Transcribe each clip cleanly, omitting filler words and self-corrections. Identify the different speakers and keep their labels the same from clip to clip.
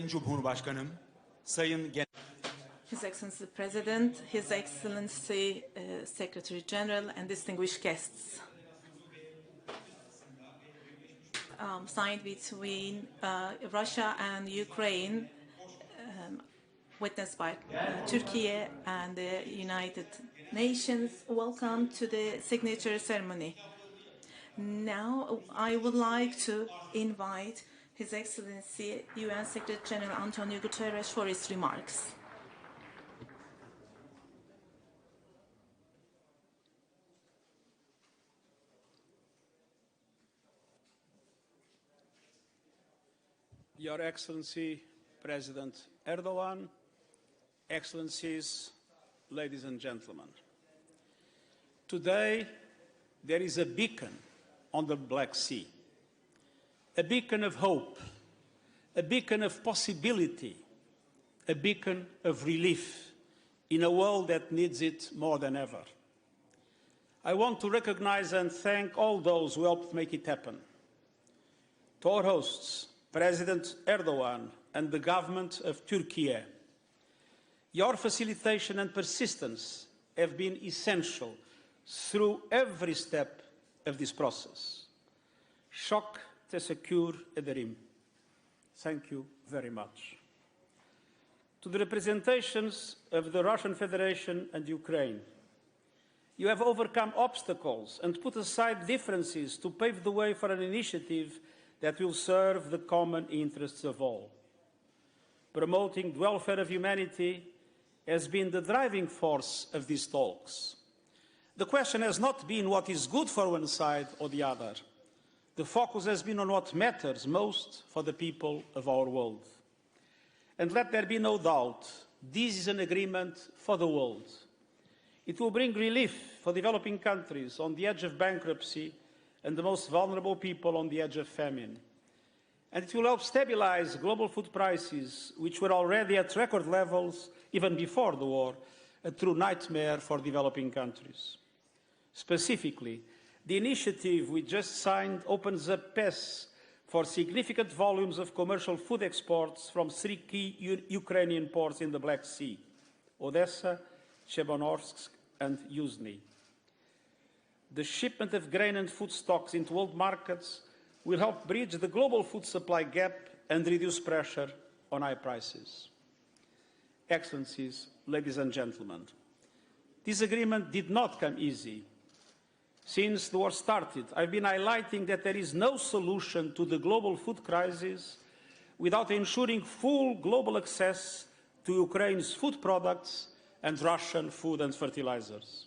Speaker 1: Cumhurbaşkanım, Sayın Genel
Speaker 2: His Excellency the President, His Excellency Secretary-General and distinguished guests. Signed between Russia and Ukraine, witnessed by Turkey and the United Nations. Welcome to the signature ceremony. Now I would like to invite His Excellency UN Secretary-General António Guterres for his remarks.
Speaker 3: Your Excellency, President Erdogan, Excellencies, ladies and gentlemen. Today, there is a beacon on the Black Sea, a beacon of hope, a beacon of possibility, a beacon of relief in a world that needs it more than ever. I want to recognize and thank all those who helped make it happen. To our hosts, President Erdogan and the government of Turkey, your facilitation and persistence have been essential through every step of this process. Çok teşekkür ederim. Thank you very much. To the representations of the Russian Federation and Ukraine, you have overcome obstacles and put aside differences to pave the way for an initiative that will serve the common interests of all. Promoting the welfare of humanity has been the driving force of these talks. The question has not been what is good for one side or the other. The focus has been on what matters most for the people of our world. And let there be no doubt, this is an agreement for the world. It will bring relief for developing countries on the edge of bankruptcy and the most vulnerable people on the edge of famine. And it will help stabilize global food prices, which were already at record levels even before the war, a true nightmare for developing countries. Specifically, the initiative we just signed opens up paths for significant volumes of commercial food exports from three key Ukrainian ports in the Black Sea: Odessa, Chebanovsk, and Yuzhny. The shipment of grain and food stocks into world markets will help bridge the global food supply gap and reduce pressure on high prices. Excellencies, ladies and gentlemen, this agreement did not come easy. Since the war started, I've been highlighting that there is no solution to the global food crisis without ensuring full global access to Ukraine's food products and Russian food and fertilizers.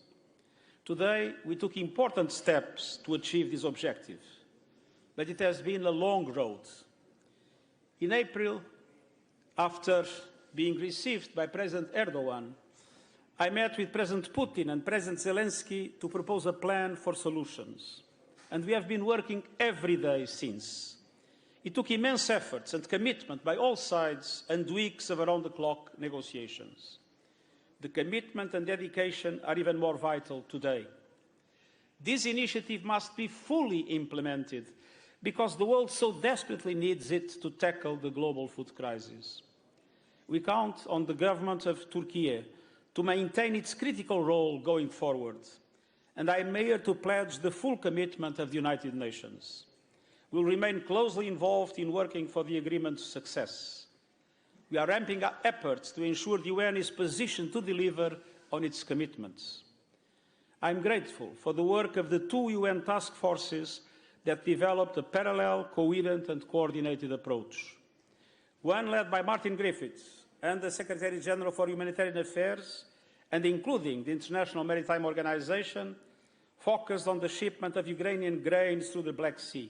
Speaker 3: Today, we took important steps to achieve this objective, but it has been a long road. In April, after being received by President Erdogan, I met with President Putin and President Zelensky to propose a plan for solutions, and we have been working every day since. It took immense efforts and commitment by all sides and weeks of around-the-clock negotiations. The commitment and dedication are even more vital today. This initiative must be fully implemented because the world so desperately needs it to tackle the global food crisis. We count on the government of Turkey to maintain its critical role going forward, and I am here to pledge the full commitment of the United Nations. We will remain closely involved in working for the agreement's success. We are ramping up efforts to ensure the UN is positioned to deliver on its commitments. I am grateful for the work of the two UN task forces that developed a parallel, coherent and coordinated approach. One led by Martin Griffiths and the Secretary-General for Humanitarian Affairs, and including the International Maritime Organization, focused on the shipment of Ukrainian grains through the Black Sea.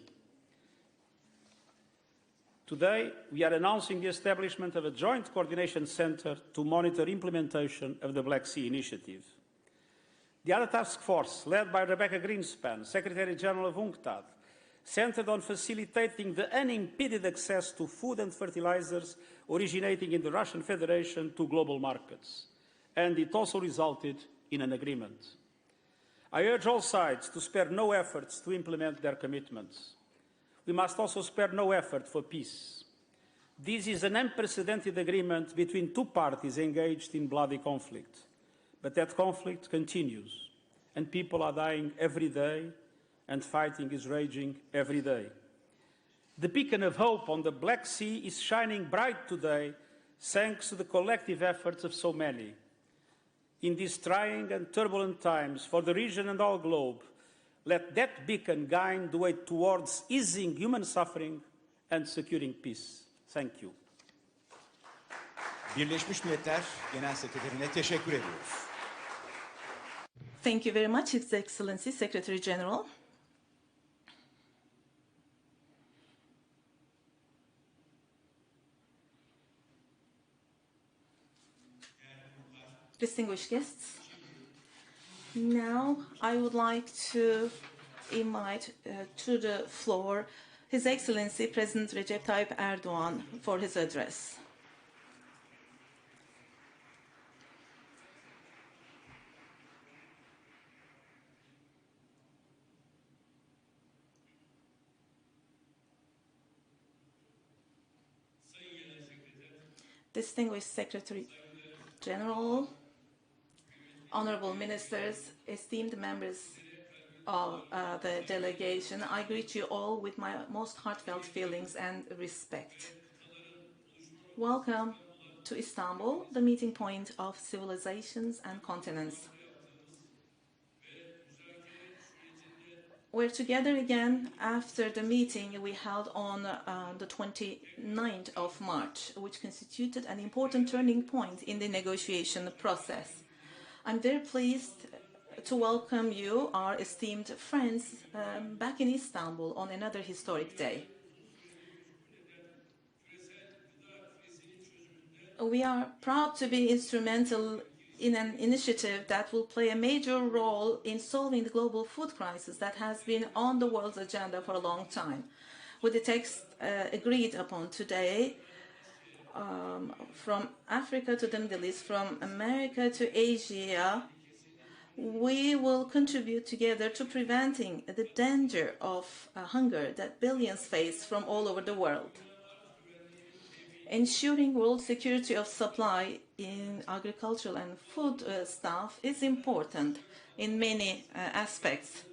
Speaker 3: Today, we are announcing the establishment of a joint coordination center to monitor implementation of the Black Sea Initiative. The other task force, led by Rebecca Greenspan, Secretary-General of UNCTAD, centered on facilitating the unimpeded access to food and fertilizers originating in the Russian Federation to global markets. And it also resulted in an agreement. I urge all sides to spare no efforts to implement their commitments. We must also spare no effort for peace. This is an unprecedented agreement between two parties engaged in bloody conflict. But that conflict continues, and people are dying every day, and fighting is raging every day. The beacon of hope on the Black Sea is shining bright today, thanks to the collective efforts of so many. In these trying and turbulent times for the region and our globe, let that beacon guide the way towards easing human suffering and securing peace. Thank you.
Speaker 1: Birleşmiş Milletler Genel Sekreterine teşekkür ediyoruz.
Speaker 2: Thank you very much, His Excellency, Secretary-General. Distinguished guests, now I would like to invite to the floor His Excellency President Recep Tayyip Erdogan for his address. Distinguished Secretary-General, honorable ministers, esteemed members of the delegation, I greet you all with my most heartfelt feelings and respect. Welcome to Istanbul, the meeting point of civilizations and continents. We're together again after the meeting we held on the 29th of March, which constituted an important turning point in the negotiation process. I'm very pleased to welcome you, our esteemed friends, back in Istanbul on another historic day. We are proud to be instrumental in an initiative that will play a major role in solving the global food crisis that has been on the world's agenda for a long time. With the text agreed upon today, from Africa to the Middle East, from America to Asia, we will contribute together to preventing the danger of hunger that billions face from all over the world. Ensuring world security of supply in agricultural and food stuff is important in many aspects.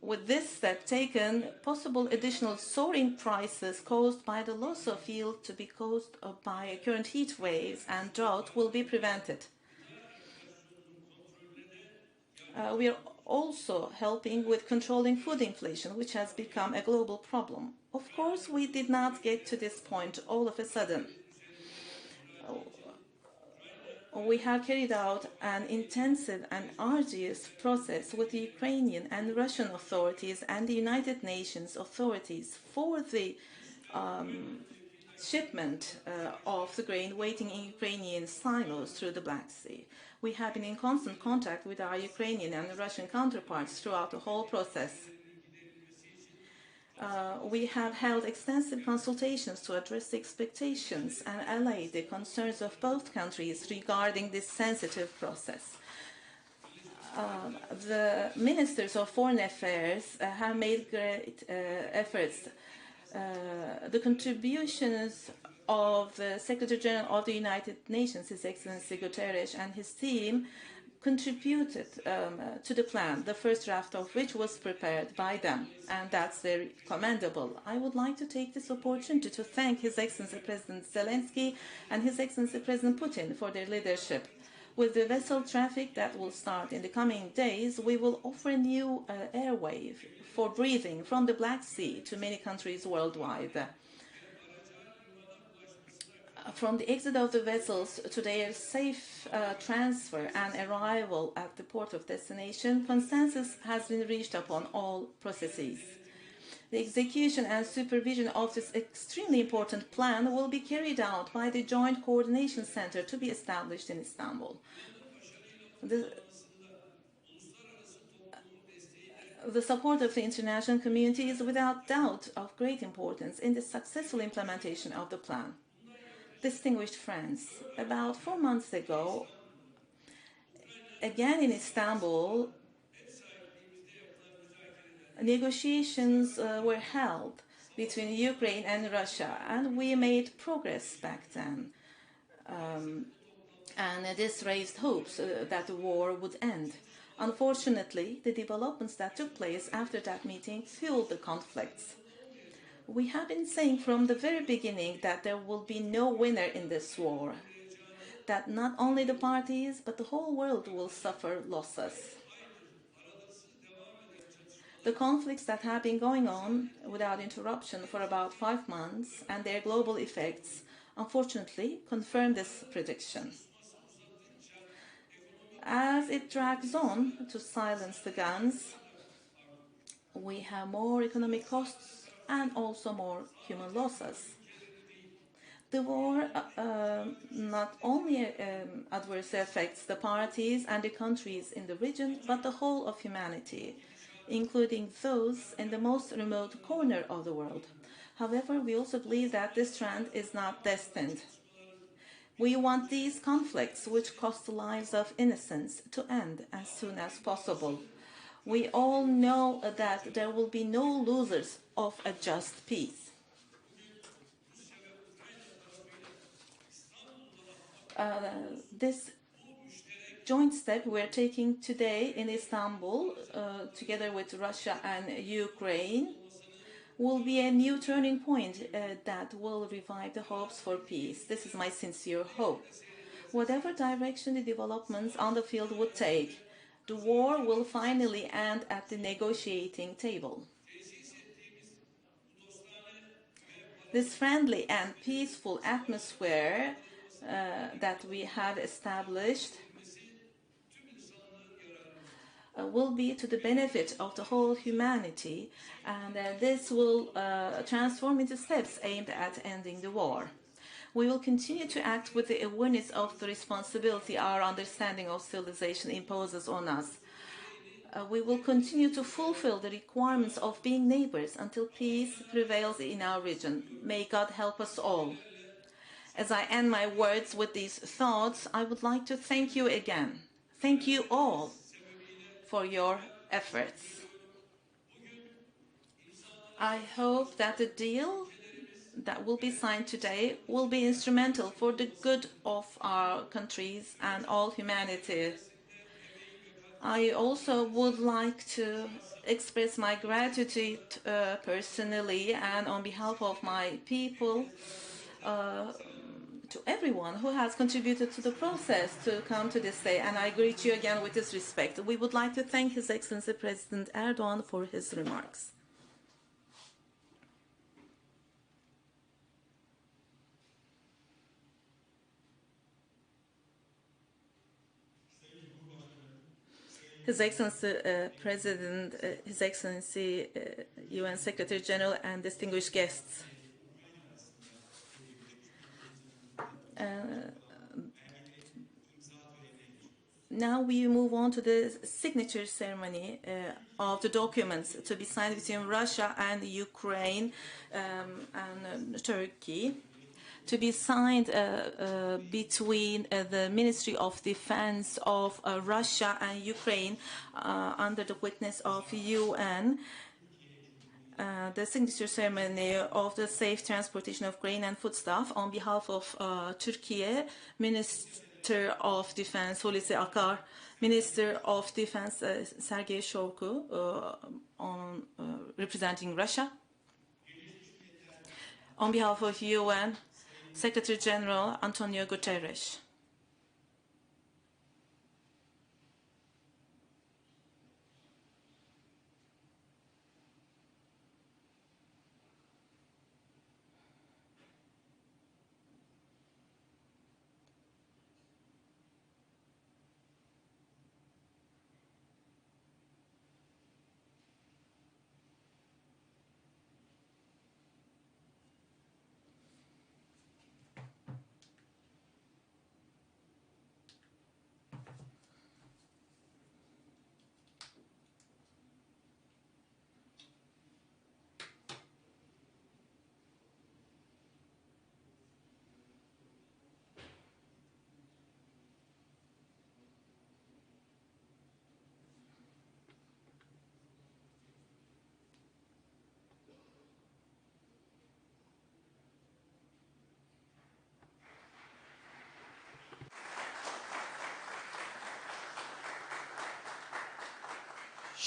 Speaker 2: With this step taken, possible additional soaring prices caused by the loss of yield to be caused by current heat waves and drought will be prevented. We are also helping with controlling food inflation, which has become a global problem. Of course, we did not get to this point all of a sudden. We have carried out an intensive and arduous process with the Ukrainian and Russian authorities and the United Nations authorities for the shipment of the grain waiting in Ukrainian silos through the Black Sea. We have been in constant contact with our Ukrainian and Russian counterparts throughout the whole process. We have held extensive consultations to address the expectations and allay the concerns of both countries regarding this sensitive process. The ministers of foreign affairs have made great efforts. The contributions of the Secretary-General of the United Nations, His Excellency Guterres, and his team contributed to the plan, the first draft of which was prepared by them, and that's very commendable. I would like to take this opportunity to thank His Excellency President Zelensky and His Excellency President Putin for their leadership. With the vessel traffic that will start in the coming days, we will offer a new airway for breathing from the Black Sea to many countries worldwide. From the exit of the vessels to their safe transfer and arrival at the port of destination, consensus has been reached upon all processes. The execution and supervision of this extremely important plan will be carried out by the Joint Coordination Center to be established in Istanbul. The support of the international community is without doubt of great importance in the successful implementation of the plan. Distinguished friends, about 4 months ago, again in Istanbul, negotiations were held between Ukraine and Russia, and we made progress back then. And this raised hopes that the war would end. Unfortunately, the developments that took place after that meeting fueled the conflicts. We have been saying from the very beginning that there will be no winner in this war, that not only the parties but the whole world will suffer losses. The conflicts that have been going on without interruption for about 5 months and their global effects unfortunately confirm this prediction. As it drags on to silence the guns, we have more economic costs and also more human losses. The war not only adversely affects the parties and the countries in the region, but the whole of humanity, including those in the most remote corner of the world. However, we also believe that this trend is not destined. We want these conflicts, which cost the lives of innocents, to end as soon as possible. We all know that there will be no losers of a just peace. This joint step we're taking today in Istanbul, together with Russia and Ukraine, will be a new turning point that will revive the hopes for peace. This is my sincere hope. Whatever direction the developments on the field would take, the war will finally end at the negotiating table. This friendly and peaceful atmosphere that we have established will be to the benefit of the whole humanity, and this will transform into steps aimed at ending the war. We will continue to act with the awareness of the responsibility our understanding of civilization imposes on us. We will continue to fulfill the requirements of being neighbors until peace prevails in our region. May God help us all. As I end my words with these thoughts, I would like to thank you again. Thank you all for your efforts. I hope that the deal that will be signed today will be instrumental for the good of our countries and all humanity. I also would like to express my gratitude personally and on behalf of my people to everyone who has contributed to the process to come to this day, and I greet you again with this respect. We would like to thank His Excellency President Erdogan for his remarks. His Excellency President, His Excellency UN Secretary-General and distinguished guests. Now we move on to the signature ceremony of the documents to be signed between Russia and Ukraine and Turkey, to be signed between the Ministry of Defense of Russia and Ukraine under the witness of UN. The signature ceremony of the safe transportation of grain and foodstuff on behalf of Turkey, Minister of Defense Hulusi Akar, Minister of Defense Sergei Shoigu, representing Russia. On behalf of UN, Secretary-General António Guterres.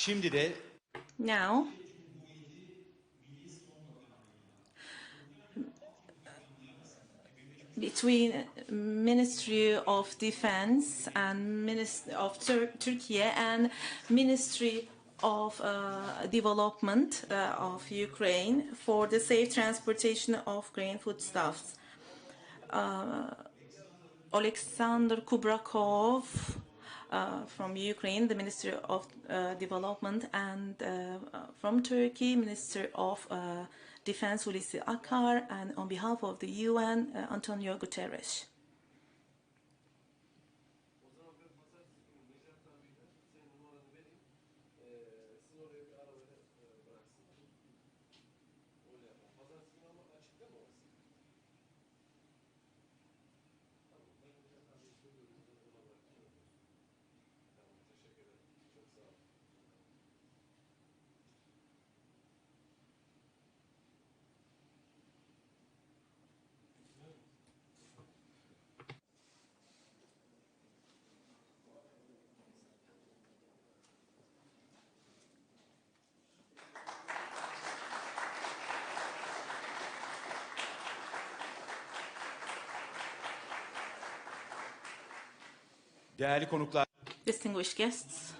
Speaker 1: Şimdi de
Speaker 2: Now, between Ministry of Defense and Ministry of Turkey and Ministry of Development of Ukraine for the safe transportation of grain foodstuffs. Alexander Kubrakov from Ukraine, the Minister of Development, and from Turkey, Minister of Defense Hulusi Akar, and on behalf of the UN, António Guterres.
Speaker 1: değerli konuklar,
Speaker 2: Distinguished guests,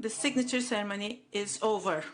Speaker 2: the signature ceremony is over.